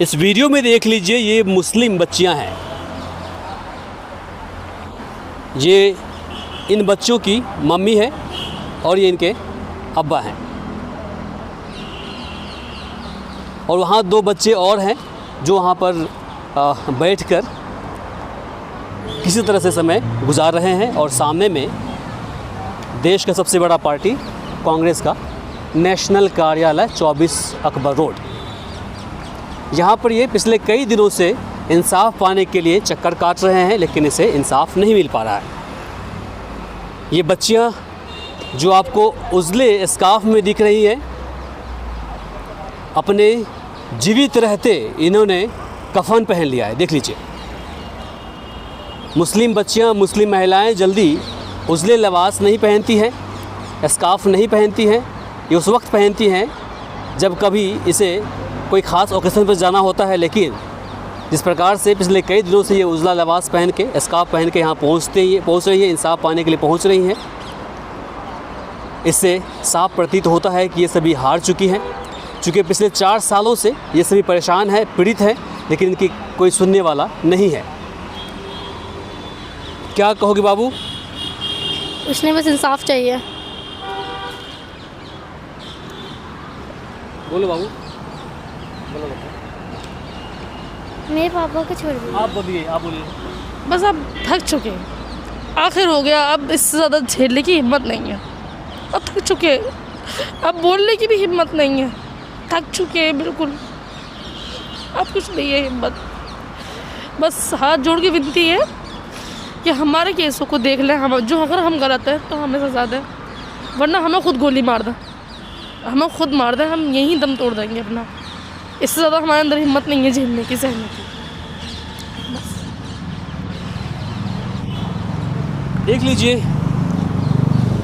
इस वीडियो में देख लीजिए, ये मुस्लिम बच्चियां हैं। ये इन बच्चों की मम्मी है और ये इनके अब्बा हैं। और वहाँ 2 बच्चे और हैं जो वहाँ पर बैठकर किसी तरह से समय गुजार रहे हैं। और सामने में देश का सबसे बड़ा पार्टी कांग्रेस का नेशनल कार्यालय 24 अकबर रोड, यहाँ पर ये पिछले कई दिनों से इंसाफ पाने के लिए चक्कर काट रहे हैं, लेकिन इसे इंसाफ नहीं मिल पा रहा है। ये बच्चियाँ जो आपको उजले स्कार्फ में दिख रही हैं, अपने जीवित रहते इन्होंने कफन पहन लिया है। देख लीजिए, मुस्लिम बच्चियां, मुस्लिम महिलाएं जल्दी उजले लिबास नहीं पहनती हैं, स्कार्फ नहीं पहनती हैं। ये उस वक्त पहनती हैं जब कभी इसे कोई ख़ास ओकेज़न पर जाना होता है, लेकिन जिस प्रकार से पिछले कई दिनों से ये उजला लिबास पहन के, स्कार्फ पहन के यहाँ पहुँच रही है, इंसाफ पाने के लिए पहुँच रही हैं, इससे साफ प्रतीत होता है कि ये सभी हार चुकी हैं। चूँकि पिछले 4 सालों से ये सभी परेशान है, पीड़ित है, लेकिन इनकी कोई सुनने वाला नहीं है। क्या कहोगे बाबू? उसने बस इंसाफ चाहिए। बोलो बाबू, बोलो। मेरे पापा को छोड़ दो। आप बोलिए, आप बोलिए। बस अब थक चुके हैं, आखिर हो गया, अब इससे ज़्यादा झेलने की हिम्मत नहीं है। अब थक चुके हैं, अब बोलने की भी हिम्मत नहीं है, थक चुके हैं बिल्कुल। अब कुछ नहीं है हिम्मत। बस हाथ जोड़ के विनती है कि हमारे केसों को देख लें, हम जो अगर हम गलत हैं तो हमें सजा दें, वरना हमें खुद गोली मार दें, हमें खुद मार दें, हम यहीं दम तोड़ देंगे अपना। इससे ज़्यादा हमारे अंदर हिम्मत नहीं है झेलने की, सहने की। देख लीजिए,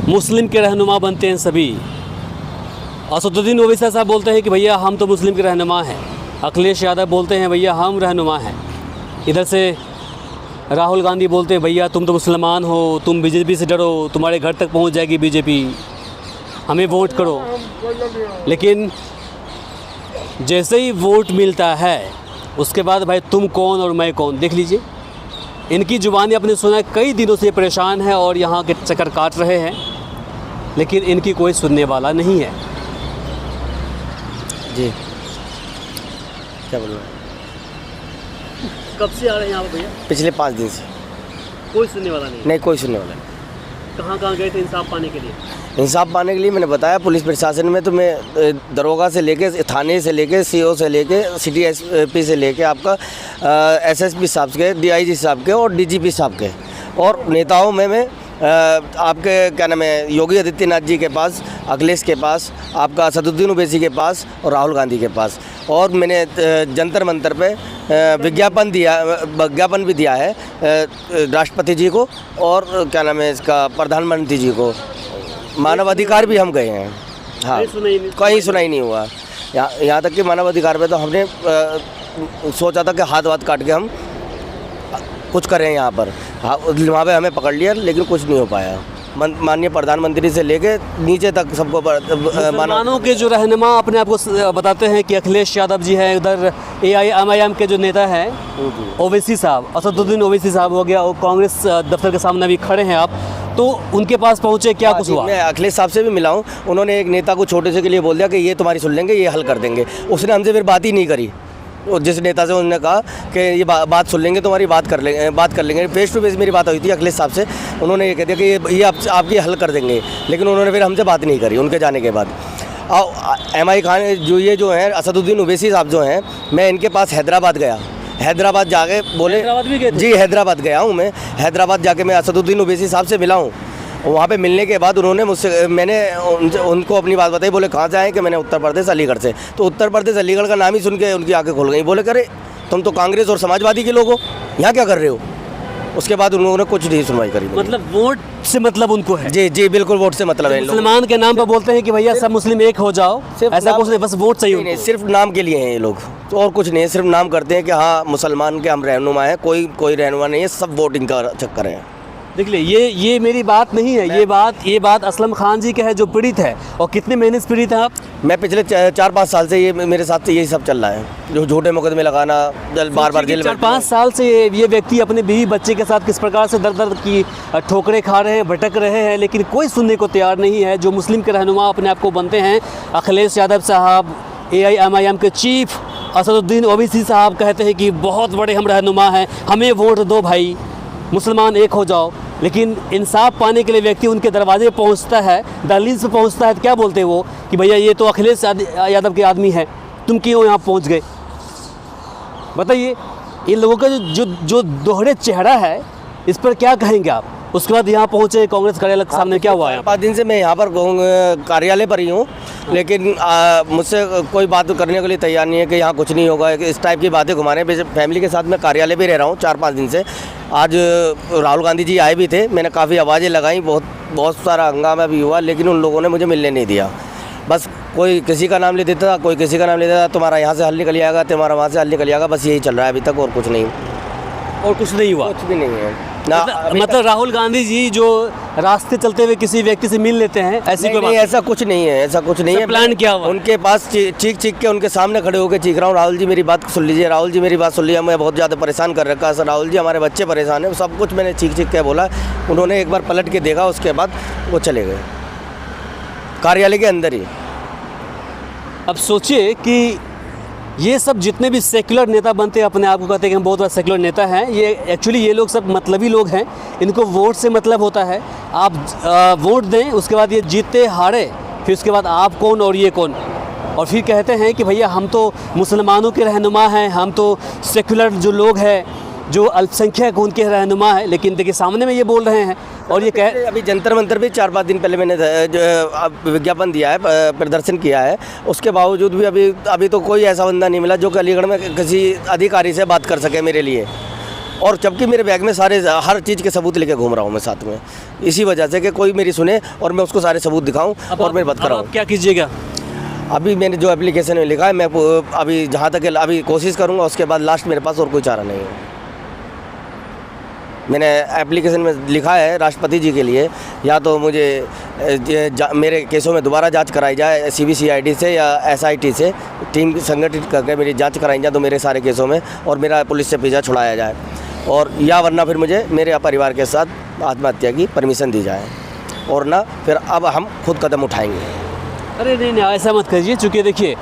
मुस्लिम के रहनुमा बनते हैं सभी। असदुद्दीन ओवैसी साहब बोलते हैं कि भैया हम तो मुस्लिम के रहनुमा हैं। अखिलेश यादव बोलते हैं भैया हम रहनुमा हैं। इधर से राहुल गांधी बोलते हैं भैया तुम तो मुसलमान हो, तुम बीजेपी से डरो, तुम्हारे घर तक पहुंच जाएगी बीजेपी, हमें वोट करो। लेकिन जैसे ही वोट मिलता है उसके बाद भाई तुम कौन और मैं कौन। देख लीजिए, इनकी जुबानी आपने सुना है, कई दिनों से परेशान है और यहाँ के चक्कर काट रहे हैं, लेकिन इनकी कोई सुनने वाला नहीं है। जी क्या बोल रहे हैं? कब से आ रहे हैं यहाँ पर भैया? पिछले 5 दिन से। कोई सुनने वाला नहीं? नहीं, कोई सुनने वाला नहीं। कहाँ कहाँ गए थे इंसाफ पाने के लिए? इंसाफ पाने के लिए मैंने बताया पुलिस प्रशासन में, तो मैं दरोगा से लेके, थाने से लेके, सीओ से लेके, सिटी एसपी से लेके, आपका एसएसपी साहब के, डीआईजी साहब के और डीजीपी साहब के, और नेताओं में मैं आपके क्या नाम है, योगी आदित्यनाथ जी के पास, अखिलेश के पास, आपका असदुद्दीन ओवैसी के पास और राहुल गांधी के पास। और मैंने जंतर मंतर पे विज्ञापन भी दिया है राष्ट्रपति जी को और क्या नाम है इसका, प्रधानमंत्री जी को। मानवाधिकार भी हम गए हैं। हाँ, कहीं सुनाई नहीं हुआ। यहाँ तक कि मानवाधिकार पे तो हमने सोचा था कि हाथ काट के हम कुछ करें यहाँ पर। हाँ, वहाँ पे हमें पकड़ लिया, लेकिन कुछ नहीं हो पाया। माननीय प्रधानमंत्री से लेके नीचे तक सबको मुसलमानों के जो रहनुमा अपने आप को बताते हैं कि अखिलेश यादव जी हैं, उधर AIM के जो नेता हैं ओवैसी साहब, असदुद्दीन ओवैसी साहब हो गया, और कांग्रेस दफ्तर के सामने भी खड़े हैं आप, तो उनके पास पहुँचे, क्या कुछ हुआ? मैं अखिलेश साहब से भी मिला हूँ। उन्होंने एक नेता को छोटे से के लिए बोल दिया कि ये तुम्हारी सुन लेंगे, ये हल कर देंगे। उसने हमसे फिर बात ही नहीं करी। और जिस नेता से उन्होंने कहा कि ये बात सुन लेंगे, तुम्हारी बात कर लेंगे, फेस टू फेस मेरी बात हुई थी अखिलेश साहब से। उन्होंने ये कह दिया कि ये आपकी हल कर देंगे, लेकिन उन्होंने फिर हमसे बात नहीं करी उनके जाने के बाद। MI खान जो हैं, असदुद्दीन ओवैसी साहब जो हैं, मैं इनके पास हैदराबाद गया। हैदराबाद जाके बोले, हैदराबाद भी गए थे? जी हैदराबाद गया हूँ मैं। हैदराबाद जाके मैं असदुद्दीन ओवैसी साहब से मिला हूँ। वहाँ पे मिलने के बाद उन्होंने मुझसे, मैंने उनको अपनी बात बताई। बोले कहाँ से आए? कि मैंने उत्तर प्रदेश अलीगढ़ से। तो उत्तर प्रदेश अलीगढ़ का नाम ही सुन के उनकी आंखें खुल गई। बोले करे तुम तो कांग्रेस और समाजवादी के लोग हो, यहाँ क्या कर रहे हो? उसके बाद उन्होंने कुछ नहीं सुनवाई करी। मतलब वोट से मतलब उनको है? जी जी बिल्कुल, वोट से मतलब है। मुसलमान के नाम पर बोलते हैं कि भैया सब मुस्लिम एक हो जाओ, ऐसा कुछ नहीं, बस वोट चाहिए। नहीं, सिर्फ नाम के लिए हैं ये लोग, तो और कुछ नहीं है। सिर्फ नाम करते हैं कि हाँ मुसलमान के हम रहनुमा हैं, कोई रहनुमा नहीं है, सब वोटिंग का चक्कर है। देख ले, ये मेरी बात नहीं है, ये बात असलम खान जी का है जो पीड़ित है। और कितने महीने से पीड़ित हैं आप? मैं पिछले 4-5 साल से ये मेरे साथ यही सब चल रहा है, जो झूठे मुकदमे लगाना, बार जेल में। 4-5 साल से ये व्यक्ति अपने बीवी बच्चे के साथ किस प्रकार से दर दर की ठोकरें खा रहे हैं, भटक रहे हैं, लेकिन कोई सुनने को तैयार नहीं है। जो मुस्लिम के रहनुमा अपने आप को बनते हैं, अखिलेश यादव साहब, AIMIM के चीफ असदुद्दीन ओवैसी साहब कहते हैं कि बहुत बड़े हम रहनुमा हैं, हमें वोट दो भाई, मुसलमान एक हो जाओ। लेकिन इंसाफ पाने के लिए व्यक्ति उनके दरवाजे पे पहुंचता है, दहलीज पे पहुंचता है, तो क्या बोलते हैं वो कि भैया ये तो अखिलेश यादव के आदमी है, तुम क्यों यहाँ पहुंच गए? बताइए, इन लोगों का जो दोहरे चेहरा है, इस पर क्या कहेंगे आप? उसके बाद यहाँ पहुँचे कांग्रेस कार्यालय के सामने, क्या हुआ है? 5 दिन से मैं यहाँ पर कार्यालय पर ही हूँ, लेकिन मुझसे कोई बात करने के लिए तैयार नहीं है कि यहाँ कुछ नहीं होगा, इस टाइप की बातें घुमा रहे हैं। फैमिली के साथ मैं कार्यालय भी रह रहा हूँ 4-5 दिन से। आज राहुल गांधी जी आए भी थे, मैंने काफ़ी आवाज़ें लगाई, बहुत सारा हंगामा भी हुआ, लेकिन उन लोगों ने मुझे मिलने नहीं दिया। बस कोई किसी का नाम ले देता था, कोई किसी का नाम ले देता था, तुम्हारा यहाँ से हल निकल जाएगा, तुम्हारा वहाँ से हल निकल जाएगा, बस यही चल रहा है अभी तक, और कुछ नहीं। और कुछ नहीं हुआ? कुछ भी नहीं है ना। मतलब राहुल गांधी जी जो रास्ते चलते हुए किसी व्यक्ति से मिल लेते हैं, ऐसी कोई नहीं, ऐसा कुछ नहीं है, ऐसा कुछ नहीं है। प्लान क्या हुआ? उनके पास चीख के उनके सामने खड़े होकर चीख रहा हूँ, राहुल जी मेरी बात सुन लीजिए, राहुल जी मेरी बात सुन लीजिए, मैं बहुत ज़्यादा परेशान कर रखा है सर, राहुल जी हमारे बच्चे परेशान हैं, सब कुछ मैंने चीख के बोला। उन्होंने एक बार पलट के देखा, उसके बाद वो चले गए कार्यालय के अंदर ही। अब सोचिए कि ये सब जितने भी सेक्युलर नेता बनते हैं, अपने आप को कहते हैं कि हम बहुत बड़ा सेक्युलर नेता हैं, ये एक्चुअली ये लोग सब मतलबी लोग हैं। इनको वोट से मतलब होता है। आप वोट दें, उसके बाद ये जीते हारे, फिर उसके बाद आप कौन और ये कौन, और फिर कहते हैं कि भैया हम तो मुसलमानों के रहनुमा हैं, हम तो सेक्युलर जो लोग हैं, जो अल्पसंख्यक उनके रहनुमा है। लेकिन देखिए सामने में ये बोल रहे हैं, और ये कह अभी जंतर मंतर भी 4-5 दिन पहले मैंने विज्ञापन दिया है, प्रदर्शन किया है, उसके बावजूद भी अभी तो कोई ऐसा बंदा नहीं मिला जो कि अलीगढ़ में किसी अधिकारी से बात कर सके मेरे लिए। और जबकि मेरे बैग में सारे हर चीज़ के सबूत लेके घूम रहा हूँ मैं साथ में, इसी वजह से कि कोई मेरी सुने और मैं उसको सारे सबूत दिखाऊँ और मैं बात कराऊँ। क्या कीजिएगा? अभी मैंने जो एप्लीकेशन में लिखा है, मैं अभी जहाँ तक अभी कोशिश करूँगा, उसके बाद लास्ट मेरे पास और कोई चारा नहीं है। मैंने एप्लीकेशन में लिखा है राष्ट्रपति जी के लिए, या तो मुझे मेरे केसों में दोबारा जांच कराई जाए CBCID से या SIT से, टीम संगठित करके मेरी जांच कराई जाए तो मेरे सारे केसों में, और मेरा पुलिस से पीछा छुड़ाया जाए, और या वरना फिर मुझे मेरे परिवार के साथ आत्महत्या की परमिशन दी जाए, और ना फिर अब हम खुद कदम उठाएंगे। अरे नहीं, ऐसा मत करिए, चूँकि देखिए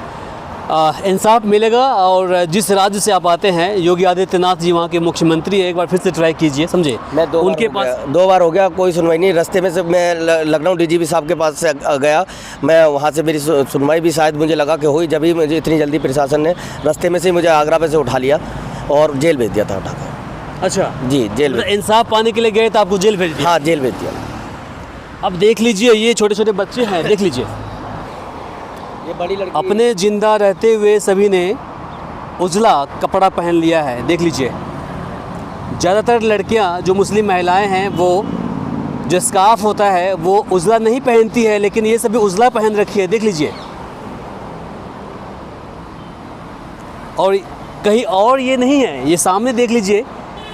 इंसाफ मिलेगा। और जिस राज्य से आप आते हैं, योगी आदित्यनाथ जी वहाँ के मुख्यमंत्री है, एक बार फिर से ट्राई कीजिए, समझे। मैं उनके पास 2 बार हो गया, कोई सुनवाई नहीं। रास्ते में से मैं लखनऊ DGP साहब के पास से गया, मैं वहाँ से मेरी सुनवाई भी शायद मुझे लगा कि हुई, जब ही मुझे इतनी जल्दी प्रशासन ने रास्ते में से मुझे आगरा पे से उठा लिया और जेल भेज दिया था उठा कर। अच्छा जी, जेल। मतलब इंसाफ पाने के लिए गए तो आपको जेल भेज दिया? हाँ, जेल भेज दिया। अब देख लीजिए, ये छोटे छोटे बच्चे हैं, देख लीजिए, ये बड़ी लड़की अपने जिंदा रहते हुए सभी ने उजला कपड़ा पहन लिया है। देख लीजिए, ज़्यादातर लड़कियां जो मुस्लिम महिलाएं हैं, वो जो स्कार्फ होता है वो उजला नहीं पहनती है, लेकिन ये सभी उजला पहन रखी है। देख लीजिए, और कहीं और ये नहीं है, ये सामने देख लीजिए,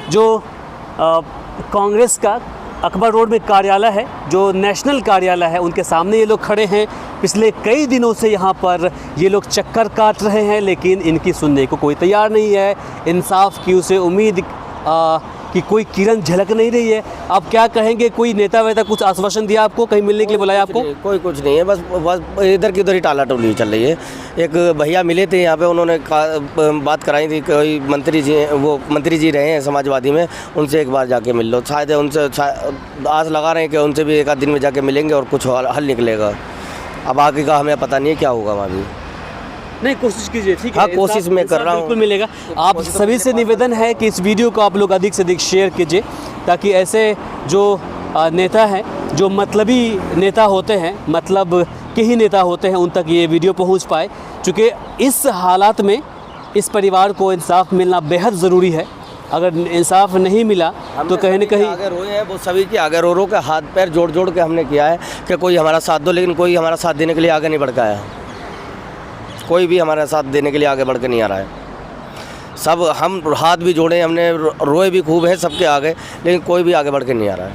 जो कांग्रेस का अकबर रोड में कार्यालय है, जो नेशनल कार्यालय है, उनके सामने ये लोग खड़े हैं। पिछले कई दिनों से यहाँ पर ये लोग चक्कर काट रहे हैं, लेकिन इनकी सुनने को कोई तैयार नहीं है। इंसाफ की उसे उम्मीद कि कोई किरण झलक नहीं रही है। आप क्या कहेंगे? कोई नेता वेता कुछ आश्वासन दिया आपको, कहीं मिलने के लिए बुलाया आपको? कोई कुछ नहीं है, बस इधर की उधर ही टाला टोली चल रही है। एक भैया मिले थे यहाँ पे, उन्होंने बात कराई थी, कोई मंत्री जी, वो मंत्री जी रहे हैं समाजवादी में, उनसे एक बार जाके मिल लो। शायद उनसे आस लगा रहे हैं कि उनसे भी 1 दिन में जाके मिलेंगे और कुछ हल निकलेगा। अब आगे का हमें पता नहीं है क्या होगा वहाँ भी। नहीं, कोशिश कीजिए, ठीक है। हाँ, कोशिश मैं कर रहा हूँ, बिल्कुल मिलेगा। आप सभी से निवेदन है कि इस वीडियो को आप लोग अधिक से अधिक शेयर कीजिए, ताकि ऐसे जो नेता हैं, जो मतलबी नेता होते हैं, मतलब के ही नेता होते हैं, उन तक ये वीडियो पहुंच पाए। चूँकि इस हालात में इस परिवार को इंसाफ मिलना बेहद ज़रूरी है। अगर इंसाफ नहीं मिला तो कहीं ना कहीं आगे रोए हैं, वो सभी के आगे रो के हाथ पैर जोड़ जोड़ के हमने किया है कि कोई हमारा साथ दो, लेकिन कोई हमारा साथ देने के लिए आगे नहीं बढ़ आया। कोई भी हमारा साथ देने के लिए आगे बढ़ के नहीं आ रहा है। सब हम हाथ भी जोड़े हमने, रोए भी खूब है सबके आगे, लेकिन कोई भी आगे बढ़ के नहीं आ रहा है।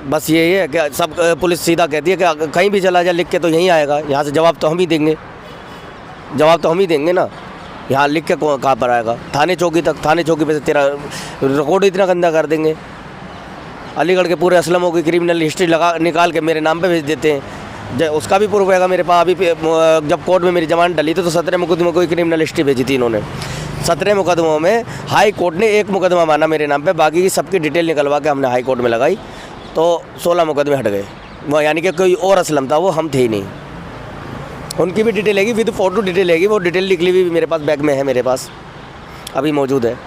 बस यही है कि सब पुलिस सीधा कहती है कि कहीं भी चला जाए लिख के तो यहीं आएगा, यहाँ से जवाब तो हम ही देंगे, जवाब तो हम ही देंगे ना। यहाँ लिख के कहाँ पर आएगा? थाने चौकी तक, थाने चौकी पे से तेरा रिकॉर्ड इतना गंदा कर देंगे। अलीगढ़ के पूरे असलमों की क्रिमिनल हिस्ट्री निकाल के मेरे नाम पे भेज देते हैं। उसका भी प्रूफ रहेगा मेरे पास। अभी जब कोर्ट में मेरी जमानत डली तो 17 मुकदमों को क्रिमिनल हिस्ट्री भेजी थी इन्होंने। 17 मुकदमों में हाई कोर्ट ने 1 मुकदमा माना मेरे नाम पे, बाकी की सबकी डिटेल निकलवा के हमने हाई कोर्ट में लगाई तो 16 मुकदमे हट गए। वो यानी कि कोई और असलम था, वो हम थे ही नहीं। उनकी भी डिटेल हैगी, विद फ़ोटो डिटेल हैगी, वो डिटेल निकली हुई मेरे पास बैग में है, मेरे पास अभी मौजूद है।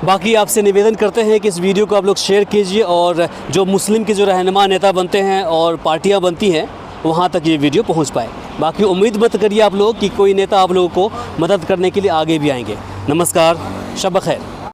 बाकी आपसे निवेदन करते हैं कि इस वीडियो को आप लोग शेयर कीजिए और जो मुस्लिम के जो रहनुमा नेता बनते हैं और पार्टियां बनती हैं वहां तक ये वीडियो पहुंच पाए। बाकी उम्मीद मत करिए आप लोग कि कोई नेता आप लोगों को मदद करने के लिए आगे भी आएंगे। नमस्कार, शब खैर।